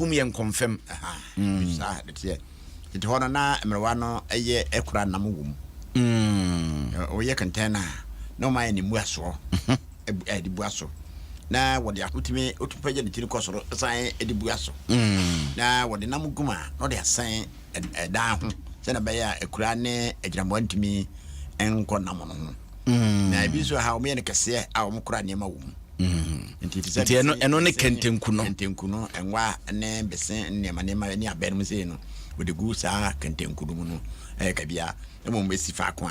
kum yen confirm Sa de tie it hono na emrewa no eye ekura nam wom oye container no mai ni muaso edi buaso na wode akutimi otupaje de tiri kosoro san edi buaso na wode nam guma no de asan da ho se na be ya ekura ne agirambo ntimi enko nam no na bi so ha o me ne kese a o mkura ne ma wom nti eno ne kentenku no enwa ne bese ne ma ne aben mu se no wode gu sa kentenku no kabia emo mbesi fa ko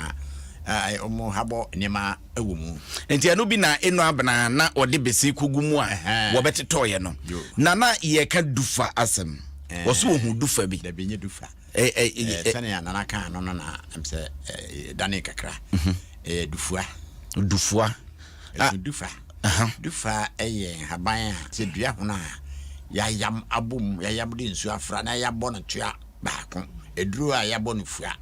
a omo habo nema ewumu enti eno bi na eno abana na ode besi kogumu a wo betetoye no na ye ka dufa asem wo so hu dufa bi da benye dufa sane ya nana kan no na amse dane kakra dufua dufa dufa haban se dua hono a ya yam abum ya yam de nsu afra na ya bɔ no tua baako eduru a ya bɔ no fua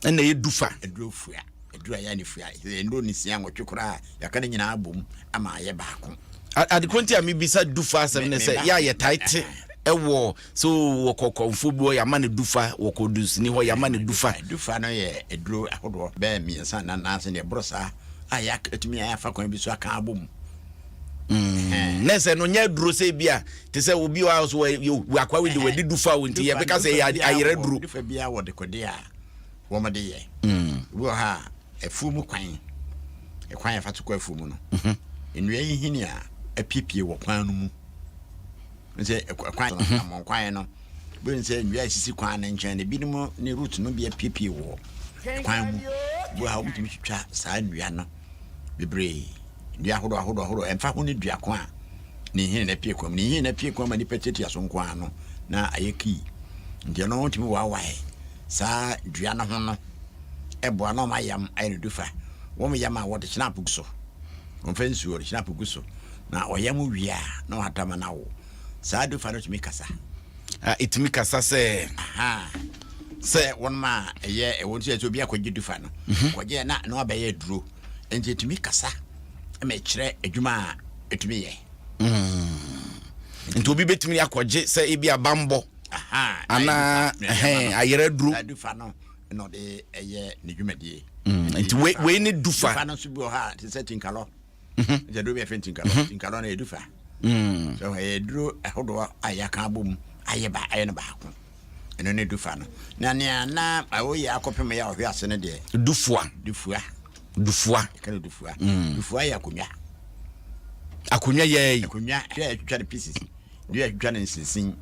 na ye dufa eduru fua eduru ya ni fua endo ni sia nwotwekora ya ka ne nyina abom ama ye baako adekonti ami bisa dufa asem ne se ya ye tight ewo so wokokonfo bo ya ma ne dufa wokodus ni ho ya ma ne dufa no ye eduru ahodo be mi nsa na se ne brosa aya etumi aya fa kwan bi so aka abom nese no nya duro se bia te se obi wa so we akwa we de we dufa wonti ye beka se ya ayere duro dufa bia wo de kode a wo ma de ye wo ha efumu kwan ya fa to kwa efumu no enua yi hini a apipie wo kwan no mu nse kwan amon kwan no bo nse enua sisi kwan na nchen de binom ne route no bia apipie wo kwan mu wo ha wutimi twitwa saa enua no bebre dia hodo emfa ho ne dua kwa ni hin na pie kwam ni hin na pie kwam ani peteti aso nkwa no na ayeki ndia no ntimi wa sa dua no ho no ebo na ma yam ayi dufa wo me yam a wo de snap guso wo fa nsuo de snap guso na oyam wia na watama na wo sa dufa no timi kasa itimi kasa se se won ma ye won se obi akogye dufa no kogye na abaye duro enti timi kasa me kire adwuma etumi ye nti obi betumi akogye se ebi abambo ana ayere duro dufa no de eye ne dwumadie nti we ne dufa no so bi ha te se tinkalo je do be tinkalo na edufa so duro ahodo ayaka bom ayeba aye ne baako eno ne dufa no na awoye akopem ya ohwe ase ne de dufua kana dufua ya akunya ye ya twitwa de pieces ya twitwa ne nsinsin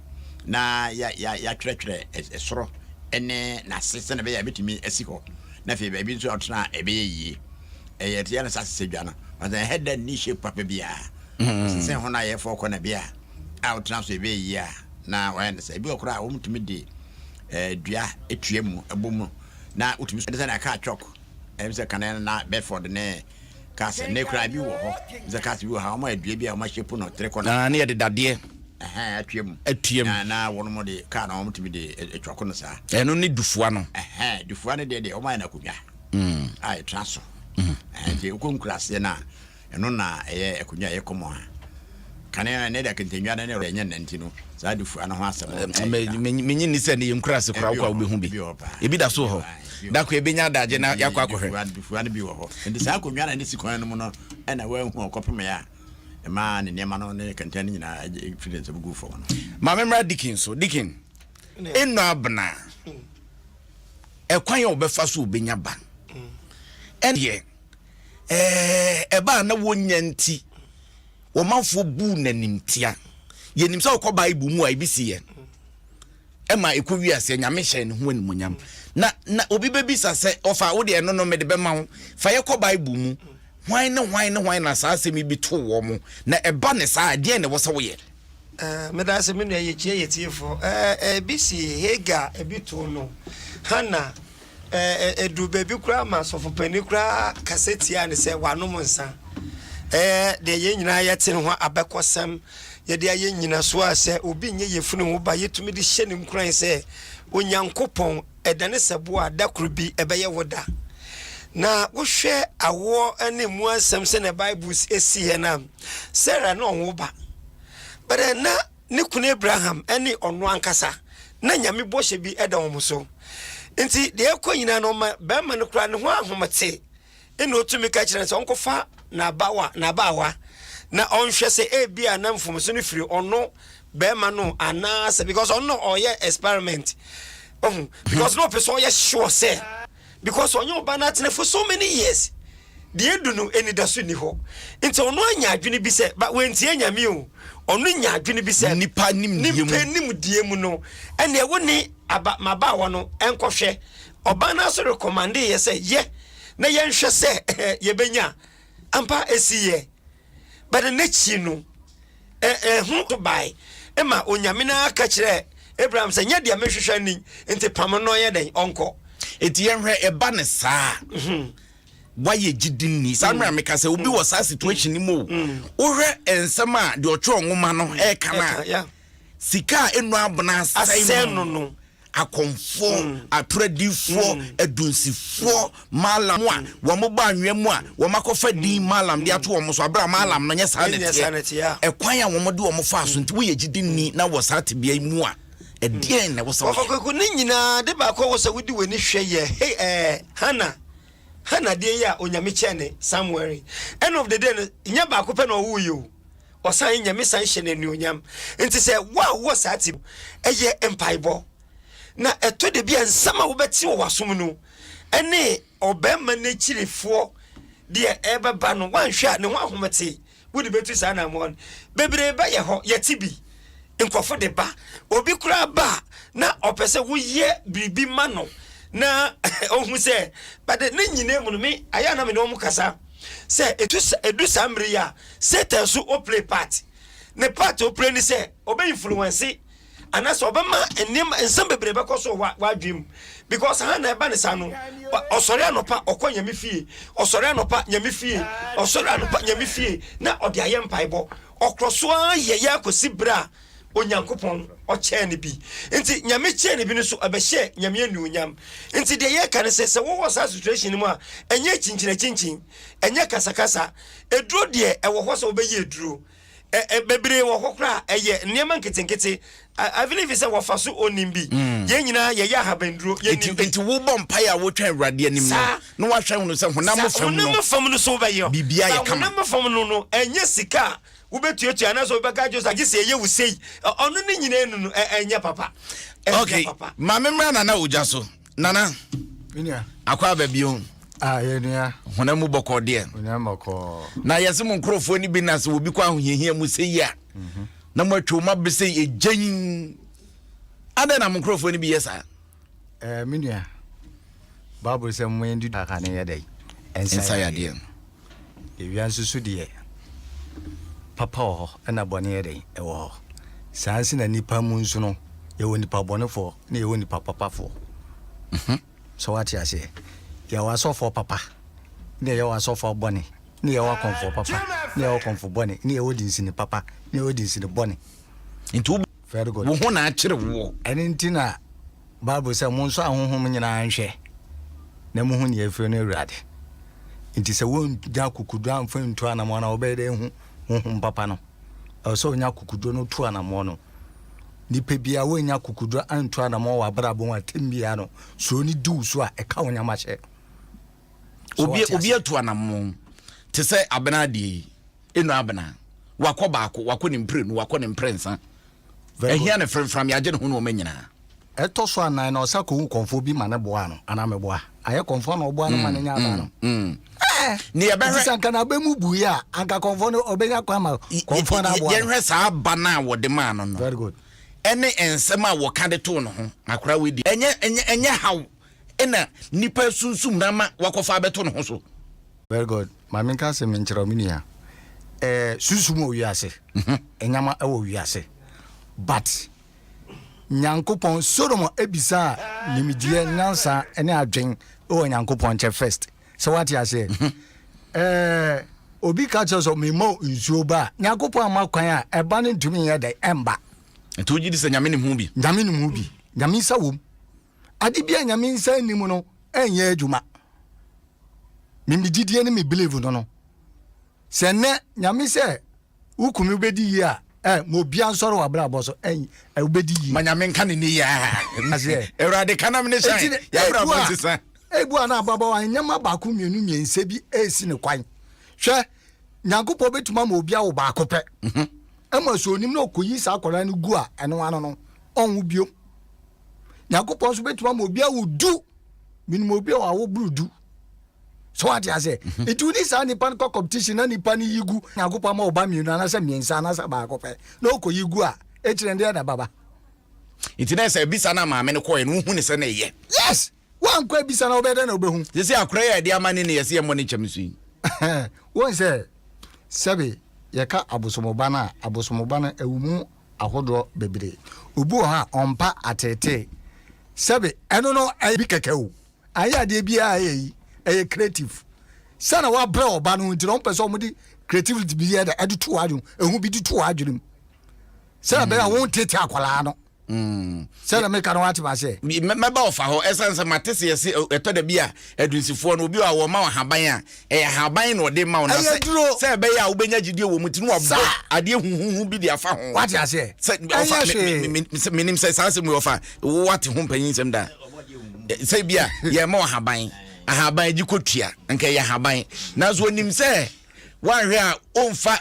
na ya twetwere esoro ene na sese na be ya betimi asiko na fe ba bi nso otena ebe ye ye te ya na sase dwa no but head and knee shape papa bia sese ho na ye fo ko na bia a otena so ebe ye na wa na se bi okura wo mutumi de dua etuemu ebom na utumi so na ka chok emse kanena na Bedford ne kase ne kra bi wo ho ze kase bi wo ha ma adua bi a ma shepu no treko na ne de dade atwem na wono mo de ka na omtimi de etwako no sa eno ne dufua no dufua ne de o ma na kunwa ai traso nti ukonkura se na eno na ekunwa yekomo ha kanena ne da kentenwa na ne ro enya nanti no za dufua no ho asem menyi ni se ne yenkura se kura kwa obehu bi ebi da so ho da ko ebenya daje na yakwa akohwe dufua ne bi wo ho ndi sa akunwa na ne sikwan no mu no na wa hu okopem ya ma ne nema no ne kenten nyina evidence bugu fo no ma memra dikin eno abna ekwan ye obefa so obenya ba enye eba na wonya nti wo manfo bu nanimtia ye nim sa ko bible mu a ibisi ye ema ekowi ase nyame hye ne ho animonyam na obi bebisa se ofa wo de eno no mede be ma ho fa ye ko bible mu hwan na saa semi bi to wo mu na eba ne saa de ne wo se wo ye me da se me no ye chie yetiefo bisi hega ebito no hana edu bebi kura ma sofo pani kura kaseti a ne se wanom nsa de ye nyina yete ne ho abekosem ye de ye nyina so ase obi nye yefunu ho ba yetumi de hye ne mkuran se onyankopon edane sebo a dakuru bi ebeye woda na wohwe awo ane mu asem se ne bible esi he na Sarah no wo ba but na ne kunu Abraham ene ono ankasa na nyame bɔhye bi ɛda wɔn so nti de ekɔ nyina no ma ba ma no kura ne ho ahomete ene otumi ka kyerɛ sɛ onkofa na bawa na ɔnhwɛ sɛ ebi anamfom so no firi ɔno ba ma no anaasɛ because ɔno ɔyɛ experiment because no person ɔyɛ sure sɛ because ɔnyɛ ɔba na tena for so many years de edu no eni da so ni hɔ nti ɔno anya adwene bi sɛ ba wentie nyame o ɔno nya adwene bi sɛ nipa nim die mu no ɛne ɛwo ni maba wɔ no ɛnkɔhwɛ ɔba na so recommend yɛ sɛ yɛ na yɛnhwɛ sɛ yɛbɛnya ampa esiye but ne chi no hu to bai ema onyame na aka kyerɛ Abraham sɛ nya de amehwehwɛ ni nti pam no yɛ den ɔnkɔ eti yɛnhwɛ ɛba ne saa waye gidini samra meka sɛ obi wɔ saa situation ni mu wohwɛ ensɛm a de ɔtwe ɔnwoma no ɛka na sika enu abona asɛn no akonfo atradifo edunsifo malam a wo mo ba anwe mu a wo makofa din malam de ato wo mo so abra malam no nyɛ saa ne ɛkwan a wo mo de wo mo fa so nti wo yɛ gidini na wo saa tebea mu a ɛdeɛn na wo sa wo fakoko ne nyina de ba ko wo sa wodi wani hwɛ yɛ Hana de ya onyame chene somewhere end of the day nya ba ko pe na owu yo osan nyame san hye na nuonyam nti se wo saati eye empaibo na eto de bia nsama wo beti wo wasom no ene obema na chirefo de ebeba no wanhwe ne ho ahomete wo de betu sa na mo bebre ba ye ho yeti bi nkofo de ba obi kura ba na opese wo ye biribi ma no na ohun se but ne nyine mu no me aya na me no mu kasa se edu samre ya Satan so o play part ne part o play ni se obe influence anaso obe ma enim ensam bebre be koso wa dwem because ha na eba ne sa no osore anopa okonya me fie osore anopa nya me fie osore anopa nya me fie na ode aye mpaibo okroso ye ya kosi bra onyankopon oche ne bi nti nyame che ne bi no so abehye nyame anuonyam nti de ye kan se wo wo sa situation mu a enye chinchin enye kasakasa eduro de e wo ho so obeye eduro bebre wo ho kra eye niam nketenkete I believe say wo fa so onimbi ye nyina ye ya habanduro ye nti wo bom pa ya wo twa awrade anim no wa hwan no se honam fam no so be yo bibia ye kama honam fam no enye sika ubetuetu anaso obeka josa gise ye wusei onu ni nyina enu no enye papa okay ma memra nana oja so nana minia akwa babio ye nua honam boko de honam boko na yese mo nkrofo ni bi na se obi kwa ahohiahia mu sei ya na mo atwo ma bese ejen ada na mo nkrofo ni bi yesa minia bible say mo yendi aka ne yedai ensa ya de ewian susu de papa ho na bone yedai ewo sansi na nipa mu nso no ye woni pa bone fo na ye woni pa papa fo so what you say ya wa so for papa na ye wa so for bone na ye wa kon for papa na ye wa kon for bone na ye wodi nsini papa na ye wodi nsini bone nti very good wo ho na akire wo eni ntina bible say mo nso ahonhom nyina anhwe na mo hu ne afiro no awrade nti se won ja kukudu amfa ntu anamo na obede hu papa no so nya kukudu no tu anamo no nipa bia wo nya kukudu antu anamo wa brabo atembia no so ni du so a e ka wonya ma hye obi atu anamo te se abena die enu abena wakọ baako wakọ ne mpre no wakọ ne mprensa ehia ne frem ya je ne ho no manyina eto so anan na osako konfo bi ma ne boa no ana me boa aye konfo na oboa no ma ne nya ba no ni ya behwe sanka na be mu bu ya anka konfo no obenya kwa ma konfo na boa ye hwe saa ba na wo de ma no very good ene ensema wo ka de to no ho akra we di enye haw ena nipa sunsum na ma wakofa beto no ho so very good ma men ka se men kira minia susum o wiase enyama e wo wiase but nyankopon Solomon ebisa nimidie nyansa ene adwen o nyankopon che first so what you say obi ka cho so memo nsuo ba nyankopon amakwan a eba ne ntumi ye de emba ento gidi se nyame ne hu bi nyame nsa wom ade bia nyame nsa nim no enye adwuma mimididie ne me believe no se ne nyame se ukumi bedi yi a mo bia nsoro wa bra boso ubedi yi manya menka ni ya Ewurade kana me ne shan ya bra bo sisa ebu ana baba wa nyama ba ko mienu miense bi esi ne kwan hwe nyankopɔ betuma ma obi awo ba ko pɛ ama so onim na okoyi sa akora no gu a eno ano no onwu bio nyankopɔ so betuma ma obi awo du minimum obi awo brudu so what you say it will this any pan competition any pan yigu nyankopɔ ma oba mienu na sa miensa na sa ba ko pɛ na okoyi gu a etire ndi na baba itina say bisa na ma me ne koye no hu ne se na ye yes wan kwa bisa na obeda na obehu sisi akora ya dia mane ne yesi mo ne chamsu yi won say sebe yeka abosomoba na ewumu ahodo bebre obu ha ompa atete sebe eno no abi kekewu aya de bia ayi creative sana wa bra oba no ntino pese omudi creativity bi ya da edu adwum ehu bi du adwum sana be won tete akwala no sana me kan wati ba se meba ofa ho esanse matese yesi eto da bia adunsifo no obi wa wo ma haban a haban no de ma wo na se be ya wo benya gidie wo mutinu wo ade huhuhu bi de afa ho wati ase se ofa minim se sanse mu ofa wati ho panyin sem da se bia ye ma haban ji kotua nka ye haban na so nim se wanhwe a omfa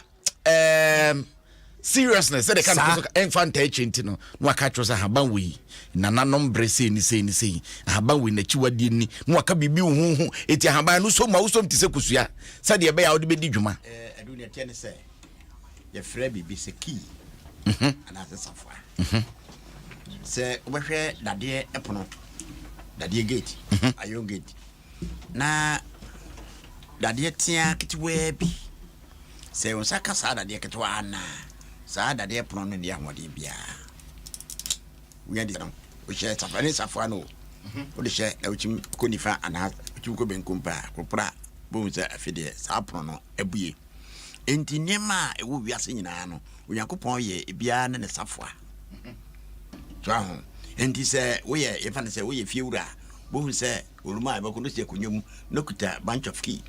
seriousness say they can infant chinti no aka tro haban we nananom brese ni sei haban we na chiwadi ni no aka bibi huhu eti haban no so ma usom tise kusua say de be ya odi bedi dwuma adunia tie ne say ye frɛ bibi se key ana se safwa se obehwe dade epono dade gate ayo gate na dade tia kitwe bi se on saka sa dade kitwa na sa dade epono no dia hode bia we ndi no o she safani safwa no o de she na uchim konifa ana uchim ko benkumpa kopra bo nza afide sa pono no abue enti nema ewo wiase nyina no onyankopon ye bia na ne safwa twaho enti se wo ye efa ne se wo ye fiewura bo hu se oruma e bako no se konwom no kuta bunch of key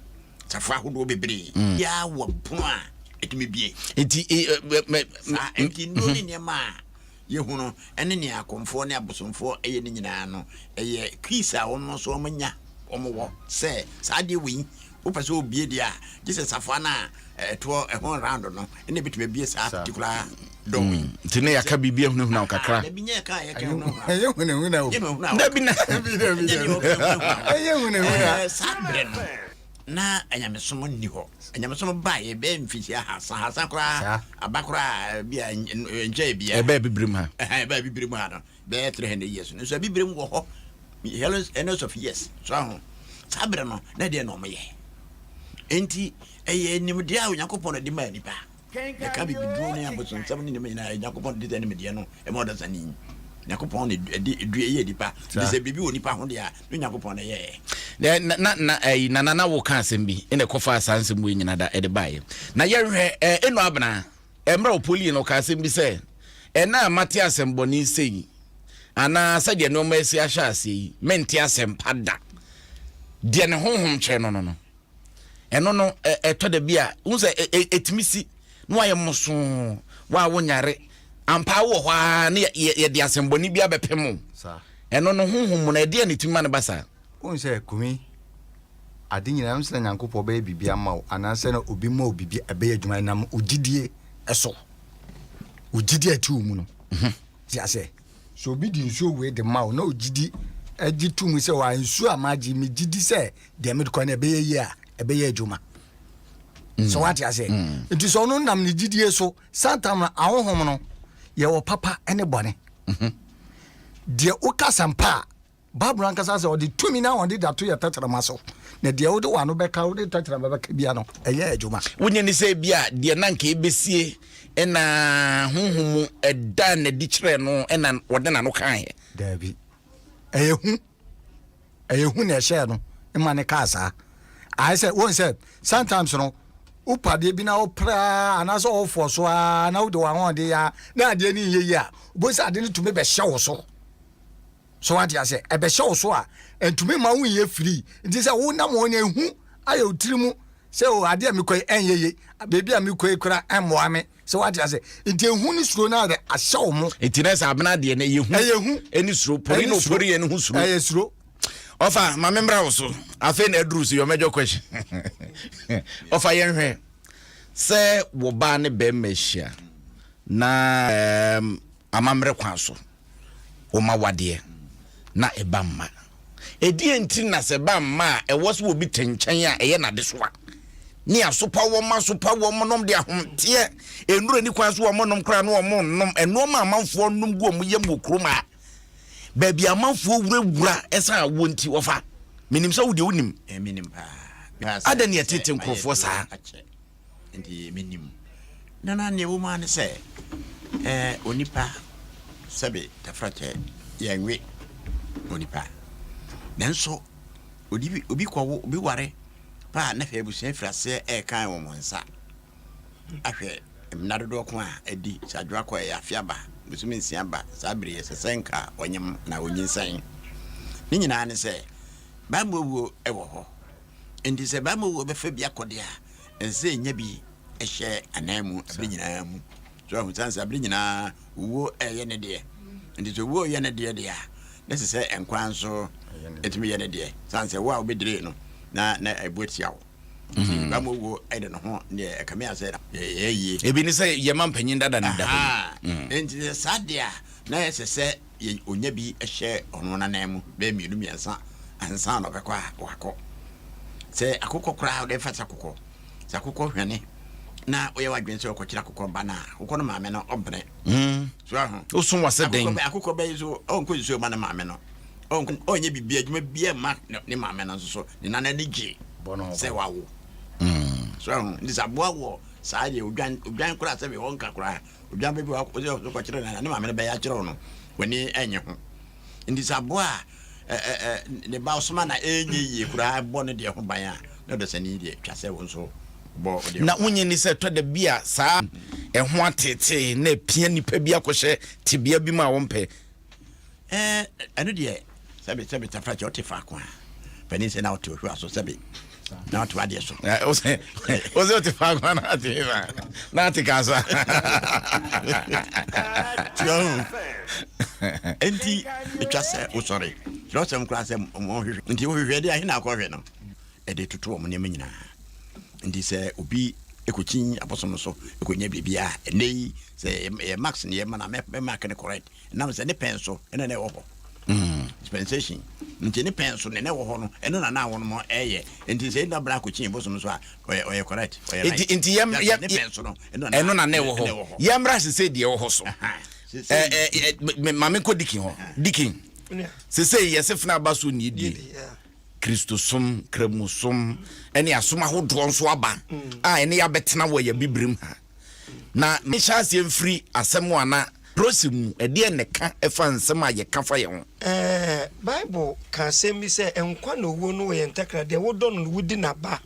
safwa hodo bebre ya wo pono a etimi bie enti no ni nema ye hunu ene ne akomfo ne abosomfo eye ne nyina no eye kisa wono so omanya omowo se sa de wi wo pese obie dia gise safwa na to ehon round no ene bitime bie sa particular don tine ya ka bibia hunu na kakra da binya ka ya ka hunu eye hunu da bina eye hunu sabre no na anyamesomo ni ho anyamesomo ba ye be mfiti hasa kora abakora bia enje bia ebe bibrim ha ebe bibrim ha no be 300 years no so bibrim wo ho hello enos of years so ho sabre no na de no me enti eye nimde a Yakobon de ma nipa e ka bibiduro ne aboson sam ne me na Yakobon de ne me de no e mo da sani Yakobon de eye nipa de se bibi oni pa ho de a no Yakobon na ye na wo ka asem bi ene kofa asansem mu nyina da ede bae na ye hwe eno abna emra opoli no ka asem bi se na mate asem boni sei ana sade no ma esi ahya asei menti asem pada de ne honhom che no eno no eto de bia unse etimisi no aye moso wa wonyare ampa wo hwa ne ye de asem boni bia bepem sa eno no honhom na de ne timma ne basa unse kumi ade nyina msela Nyankopɔ ba bibia ma wo ananse na obi ma obibi abe adwuma nam ogidie eso ogidie ati mu no ti ase so obi di nsuo we de ma wo na ogidi agi tumu se wa nsuo amaji me gidi se de me ko na ebe ye a ebe ye adwuma so what you say it is ono nam ne gidie so santam ahohom no ye wo papa ene bone de okasampa Bible ankasa se odi tumi na on da to ye tatrama so na de wo de wano beka wo de tatrama beka bia no eye adwuma wonye ni se bia de na nka ebesie ena honhom eda na di kire no ena wode na no kan he dabi eye hu na ehye no ima ne kasa I said one said sometimes no upade bi na opra anaso ofo so na wo de wa de ya na de ni ye ya bo sa de ni tumi be hye wo so what you say e be hye wo so a entumi ma wo ye free nti say wo na mo na hu ayo tirimu say o ade mi koi enye ye bebi a mi koi kura enmoa me so what I say nti ehu ni suro na de ahye wo mo nti na sa abena de na yehu eni suro pori no pori eni hu suro suro ofa ma membra wo so afi na adru so your major question ofa yenhwe se wo ba ne be mehia na amamre kwa so wo ma wade na eba mma edi enti na se ba mma e wo so obi tenchan a eye na de so a ni asopa wo ma sopa wo mo nom de ahomte enuro ni kwa so wo mo nom kra no wo mo nom eno ma amanfo nom gu omo yem okroma ba bia amanfo wurawura esa wo nti ofa minim so wo de wonim minim pa adani etete nkrofo saa ndi minim na ne wo ma ne se onipa sabe tafrache yenwe onipa nanso obi kwawo obi ware pa na fe busu frase kan wo monsa ahwe mnadodo ko a edi sadwa ko ya afiaba busumi nsiaba sabire sesenka onyem na onyinsan ni nyina ne se ba mowo ewo ho ndi se ba mowo be fa bia kode a ense nya bi ehye anamu abri nyina mu so ahu sansa abri nyina wo eye ne de ndi so wo ye ne de de a na se enkwan so etimi ye ne de sansa wo a obedire no na ebuetiawo ba mowo ede no ho ne ekame ase ye ebi ni se ye mampanyin dada ne da ndi sadia na ye se onya bi ehye ono na namu be mienu miensa ansa no bekwa wako se akokọ kra de fata akokọ se akokọ hwane na oye wadwen se okọ kira akokọ bana akokọ no maame no obre so ahụ osun wase den akokọ be so onko so ma na maame no onye bibia adwuma bia ma ne maame no so ne nana ne gi se wawo so ahụ ndi saboa wo saa ye odwan kra se be wonka kra odwan be bi okọ kira na ne maame no be ya kira no wani enye ho ndi saboa ne ba osoma na enyi kura bo ne de ho ban a na do sani de twase won so bo de na wonye ni se to da bia saa ho atete na pia nipa bia kohye tibia bi ma wonpe anu de sabe tafra che otefa kwa pani se na oto hwa so sabe na oto ade so o se otefa kwa na ate na ate kasa enti etwase o sorry lọsẹm kura sẹ mo hwehwe nti wo hwehwe de ahe na akọhwe no e de tutu mo nem nyina nti sẹ obi ekochin abosom so ekonya bibia nei sẹ e max ne ma na me mark ne correct na sẹ ne pen so ene ne wo ho dispensation nti ne pen so ne wo ho no eno na wo no mo eye nti sẹ na bra kokhin abosom so a oye correct oye right nti yam pen so no eno na ne wo ho yamra se de wo ho so mame ko dikin se yesefna baso ni die Kristosom kremusom ene asoma hodo nso aba ene ya betena wo ya bibrim ha na me chance emfiri asem ana prosimu ede ne ka efa nsem aye ka fa ye ho Bible ka sem bi se enkwa no wo no ye ntakra de wo do no wudi na ba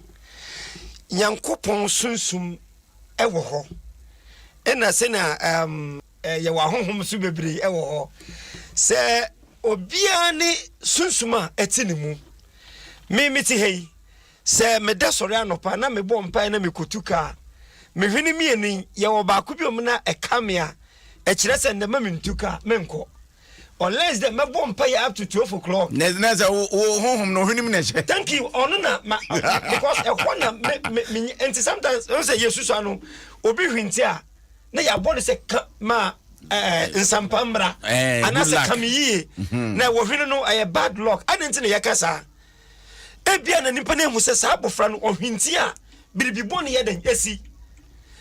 Yankopon sunsum ewo ho ena se na ye wa honhom su bebre ewo ho se obia ne sunsuma etini mu miti hei se me da sori anopa na me bo mpa na me kotuka me hwini mieni ye wo ba ko bi omna ekamea e kire se ndema me ntuka menko unless the me bo mpa ya up to 12 o'clock na wo honhom no hwini me che thank you onu na because e kwana me and sometimes I say yesu so no obi hwinti a na ya body se ma nsampambra anase kamiyi na wo hwini no aye bad luck adenti na yakasa ebia na nipa na hu se sa abofra no ohwinti a biribibo ne yeden esi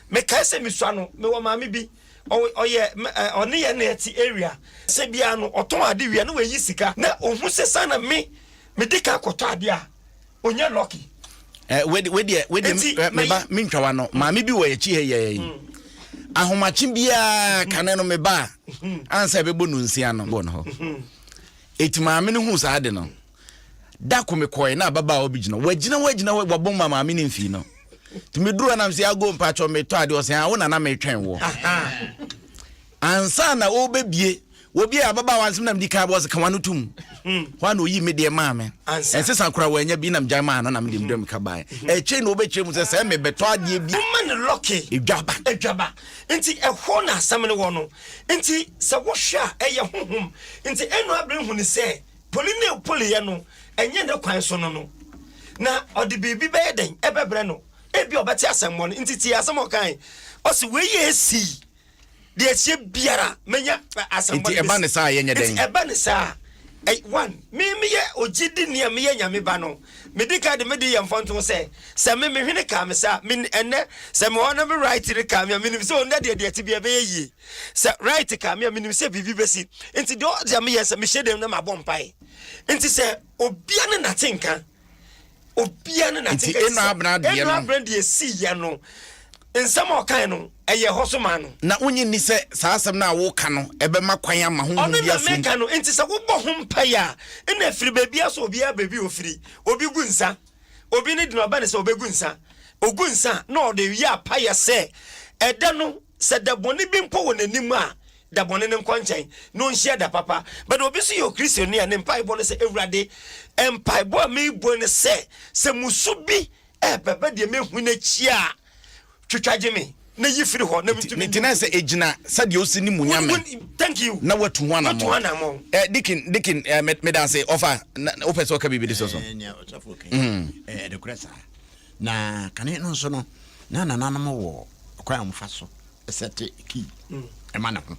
me kaise mi so no me wo maame bi oye oni ye na eti area se bia no oton ade wi na we yi sika na ohun se sana me dika akoto ade a onya lucky we me ba mi ntwa no maame bi wo ye chi he ye ahomachi bia kane no me ba ansa be bonu nsia no bo no ho etimaame no hu sa ade no da ko me koy na baba obi gina wagina wabon mama me ne mfi no timi duru na msi ago mpacho me to ade o se a wo na me twɛn wo ansa na obebie obi ababa wansem na mdi ka boss ka wanu tum hwa na oyi me de maame ensesa kura wanya bi na mjama no na mdi mdem ka bae che na obeche mu se me beto ade bi man lucky edwaba nti ehwo na asam ne wo no nti se wo hwa eye honhom nti enu abre hu ni se poli ye no enye ne kwan so no na odi bibi be den ebebre no ebi obeti asam mo nti ti asam okan o se we ye esi de esie biara menya asam nti eba ne sa ye nye den eba ne sa one me ye ogidi ne me ye nyame ba no me dika de me de yem fonto se me hwene ka me sa me enne se me wona me right re ka me nim se onda de ti bia be yi se right ka me nim se bibi besi nti do de me yes me hyedem na mabom pai nti se obia ne natenka nti eno abna de no brand ye si ya no nsam okan no eye hosoma no na unyi ni se saasem na wo ka no ebe makwan ama ho bia so meka no nti se wo bo ho mpaya na afiri bebia so obia bebi ofiri obi gu nsa obi ne dino ba ne se obegu nsa ogu nsa na ode wi apaya se eda no se dabone bi mpo won anim a dabone ne nkwanchen no nhia da papa but obi so yo Christian ne mpai bo ne se ewrade mpai bo me bo ne se musubi baba de mehu na chia twitwaje me na yifiri ho na ntina se ejina sade osi ni munyame thank you na watu hwana mo dikin me dan say offer open so ka bibi so de kuresa na kane no so no na mo wo kwa amfa so sete ki e ma na ho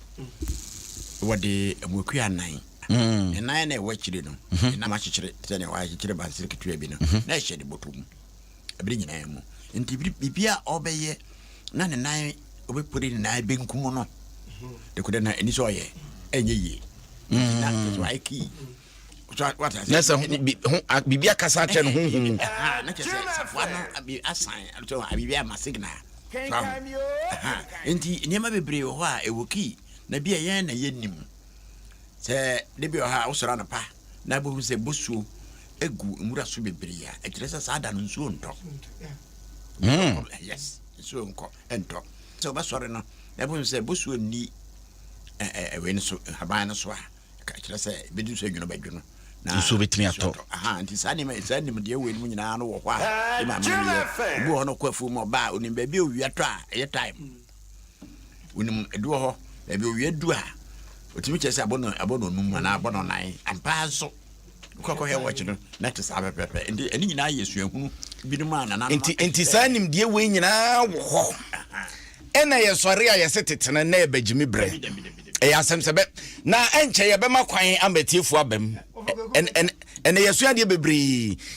wode amwaku anan enan na wachire no na ma chikire tene wa chikire ba sirikitwe bi no na hye de botum ebiri nyina mu nti bibia obeye na ne nan obepuri ne nan benkum no de kude na eni so ye enye yi na so ai ki what has nessa bibia kasa che no honhom na che se safwa no abi asan so bibia ma signal nti niema bebre ho a ewoki na bia ye na yenim se de bi ha usora na pa na bo se bosuo egu mura so bebre ya ekiresa sa da no nsuo ntɔ yes so nko ento so ba sore no ebo se bosuo ni we ni so haban no so a ka kire se bedu so adwuno badwuno na so betimi ato nti sa ni de we ni nyina no wo hwa e ma me bu ho no kwafu mo ba onim ba bi owia to a ye time onim edu ho ba bi owia du a otimi kese abono num na abono nan ampa so kokko he watch no na te sa pepe eni nyina yesu ehunu binu ma na enti sanim die we nyina wo ena ye sori a ye setetena na e bagimi bre e yasem sebe na enche ye be makwan amatifu abam ene yesu ade bebre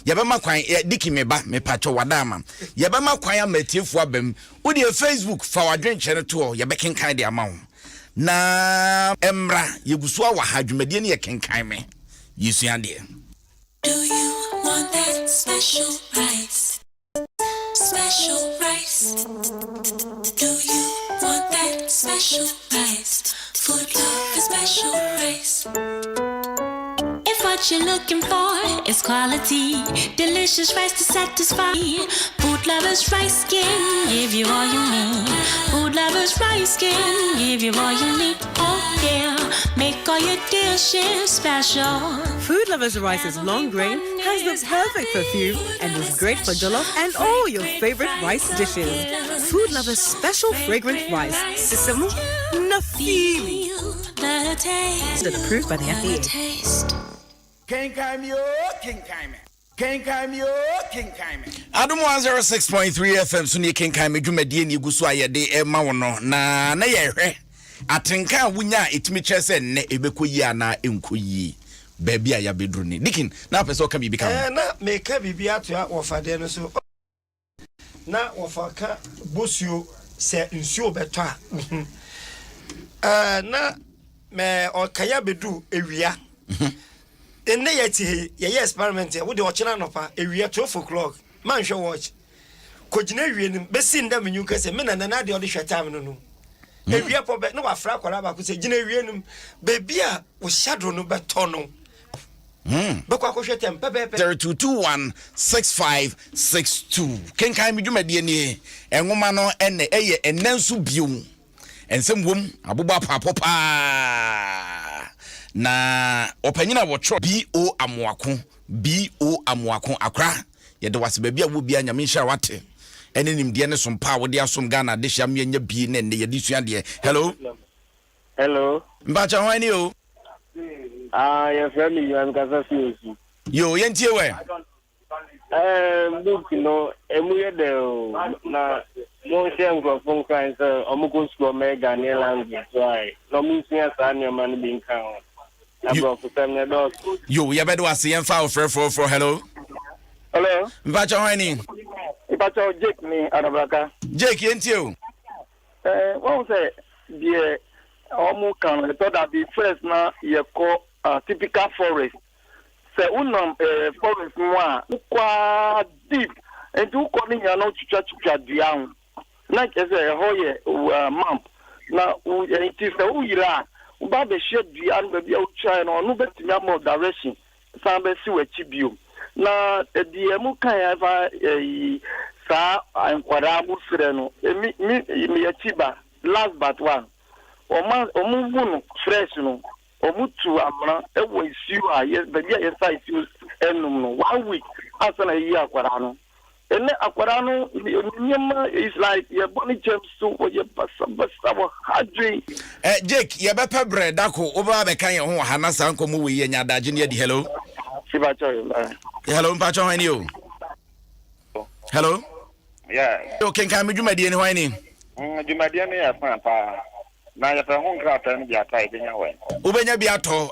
ye be makwan diki me ba me pacho wadama ye be makwan amatifu abam udi Facebook fa wadwenchere to ye be kenkan de amawo na emra yegusu awa hadwumadie ne ye kenkan me yesu ade. Do you want that special rice? Special rice. Do you want that special rice? Food love is special rice. If what you're looking for is quality, delicious rice to satisfy, Food Lovers Rice can give you all you need. Food Lovers Rice can give you all you need. Oh yeah, make all your dishes special. Food Lovers Rice is long grain, has the perfect perfume, and is great for jollof and all your favorite rice dishes. Food Lovers Special Fragrant Rice. Sisamo Nafili. The taste. Approved by the FDA. Kenkan Me, Kenkan Me. Kenkan Me, Kenkan Me. Adom 106.3 FM so ne Kenkan Me dwumadie ne gusu ayede e ma wono na ye hwe atenka wunya etimi kyese ne ebekoyi ana enkoyi baby a ya bedru ni dikin na pese o ka bibi kan na me ka bibi ato wofade no so na wofaka bosuo se nsuo beto a na me o kaya bedu ewia enne yeti ye experiment we de ochena nopa ewia 12 o'clock man hwe watch kogina ewie nim besi ndam nyu kase me na de ode hwe time no ewia po be no wa fra kwara ba ko se gina ewie nim baby a wo shadow no beto no bekwa ko hwe tem pepe 02216562 Kenkan Me dwumadie ni enwoma no enne eye enansu biu ensem wom aboba papopa na opanyina wotro BO Amoako akra ye de wase baabi a wo bia nyame hya wate ene nimde ne som pa wo de asom Ghana de hya me nya bi ne ye de sua de hello mbacha hwan ni o your family you am kasa si yo yentie we look no emuye de na mo se ngo fun kan so omugo school mega ne language why no mi sia sa ne man bi nkan o abo futam ne do yo ye bedo ase yen fa for hello mbacha hwan ni ipacho Jake ni arabaka Jake yentie o what say the omu kan to that the first na ye call typical forest se unam forest moi kwa deep and you calling ya no chucha dian na keze hoye map na it is the uyira uba be share dian be bia ucha no no betimi am direction san be si wachi bio na the emu kan ya fa sa ankwara mu frɛ no mi yachiba last but one omu vunu fresh no omutu amra ewo isiu a yes baby yes isiu enum no 1 week asana yi akwara no ene akwara no nyema is like your body jumps so your basa hadri Jake ye bepa bread ako oba be kan ye ho hana san ko mu we ye nya daje ne di hello siba choy hello mpa cho hani o hello yo Kenkan Me dwumadi ni hwan ni dwumadi ne ya pa na ya fa hon krata ne bia tai benya we ubenya bia to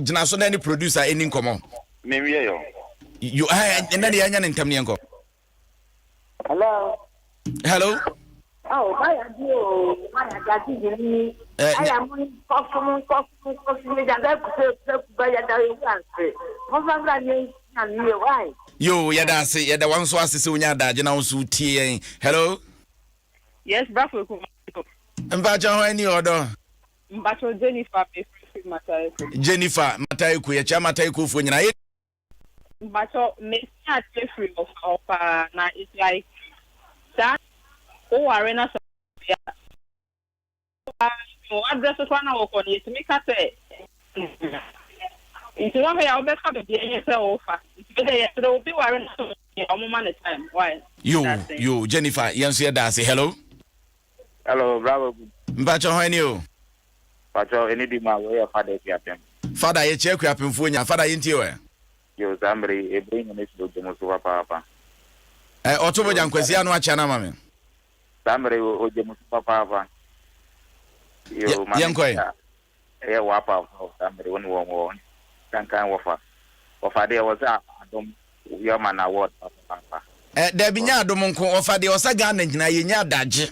gina so na ni producer eni nkomo me wie yo you na de anya ne ntam ne nko hello baya dio maya gati ni aya mo kofu me janga ku baya da yanse mo fanga ni na ni why yo ya da se ya da wanso asese onya da gina wanso tie hello yes bravo ko mbacha hwani odo mbacho Jennifer Mataiku ya chama Mataiku fu nyina mbacho me ati free of na it's like that o arena so ya o address so na wo ko ni to make say it's one way I be ka be dey say offer it's there be arena so o mo man time why you Jennifer yanso ya da say hello bravo mbacho hwani o pacho eni di ma we father piapem father ye che kuapem fu nya father ye ntie we yo zambre e bring me to do mo so papa otobo jankwasi anu acha na mame zambre o je mo so papa yo ma yankoi wa papa zambre woni wo kan wafa de was Adom yo man award papa da binya Adom nko wafa de osa Ghana nyina ye nya daje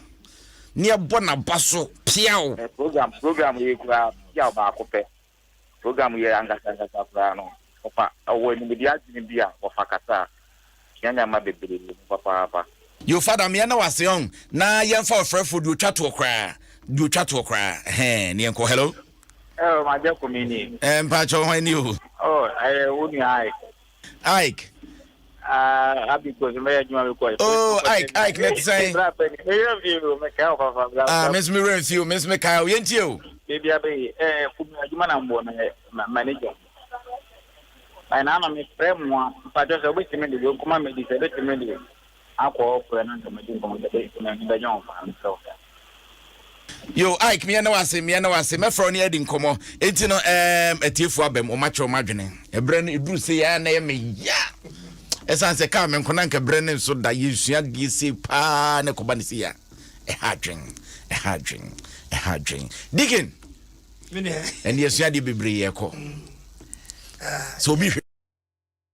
ne ebo na baso piao program ye kura ya ba akopɛ program ye angasa kura no ofa awo ni media ni bia ofa kasa nyanya ma bebere papa yo father me na wase on na yemfa ofrefo du twa to kra ne enko hello ma je ko mi ni mpa cho hwan ni o woni Ike because me adwuma be ko Ike let's say miss me review miss me Kyle yentie o baby abi adwuma na mbo na manager ai na me frame wa pato so be time de kuma me di se be time de akọ ofre na me di ko de na ni be nyon fa so yo Ike me na wase me fro ne adi nkomo enti no atiefu abem o macho madwene ebre no eduru se ya na ye me ya esan se ka me nkona nka bre ne so da yesua di se pa ne ko ba ne se ya hadwin dikin and yesua di bebre ye ko so bi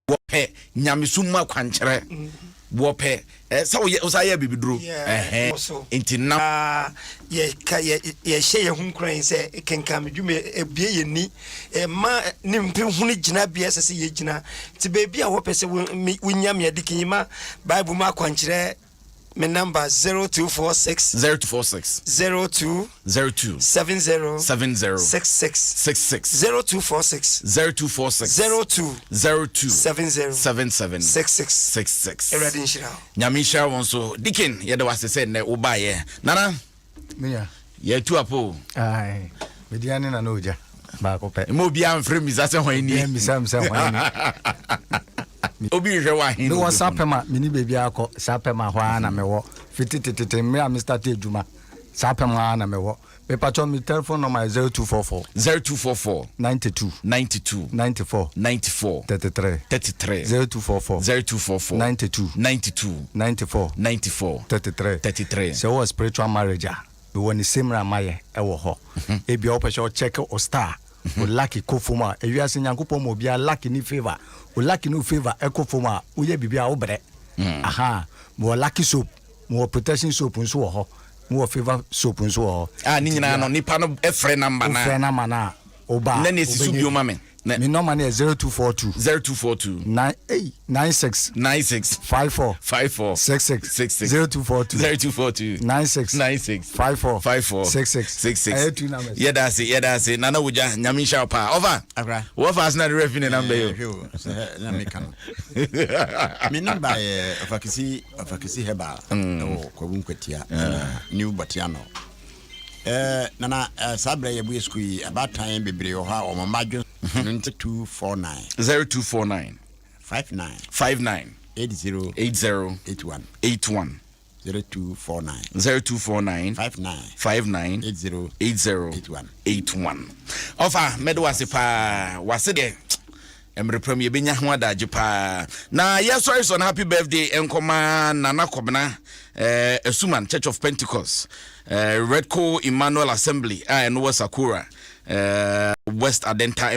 wo pe nyamesuma kwankyere wo pe sa wo sa ya bibiduro enti na ye hye ye hunkran se Kenkan Me dwume ebie ye ni ma ne mpehunu gina bia sese ye gina ti bebi a wo pese wunyam ye dikima bible ma kwankyere my number 0246 02 70 66 0246 02 70 66 Eradin Shira Nyamisha wonso dikin ye de wasese ne wo ba ye nana meya ye tu apo ai mediane na noja ba ko pe mo bia mfrɛ mi sase hwan ni mi sam hwan ni obi hwɛ wa hin no sapema mini baby akọ sapema hwa na mewo fititititi me a Mr. Tejuma sapema na mewo me patcho mi telephone number 0244 92 94 33 0244 92 94 33 so was spiritual marriage we want the same ramaye e wo ho e bia o pese o check o star o lucky kofoma e wi ase nyankopon mo bia lucky ni favor o lucky no favor e kofoma o ye bibia o bre aha mo lucky soap mo protection soap nso wo ho mo favor soap nso wo ho ni nyina no nipa no e frɛ number na oba na ne sisu bio ma me mi number na 0242 96 54 66 0242 96 54 66 yeda se nana wuja nyame sha pa over what fast na the revenue number yo na me kan mi number afakisi heba o kwabun kwatia new batiano nana sabre ye bu school yi about time bebre ho ha o mamadwo 0249 59 80 81 0249 59 80 ofa medo wasepa wasede emre premier benya ho adaje pa na yes sorry son happy birthday enkoma nana kobna Asuman Church of Pentecost Redco Emmanuel Assembly and Sakura West Adenta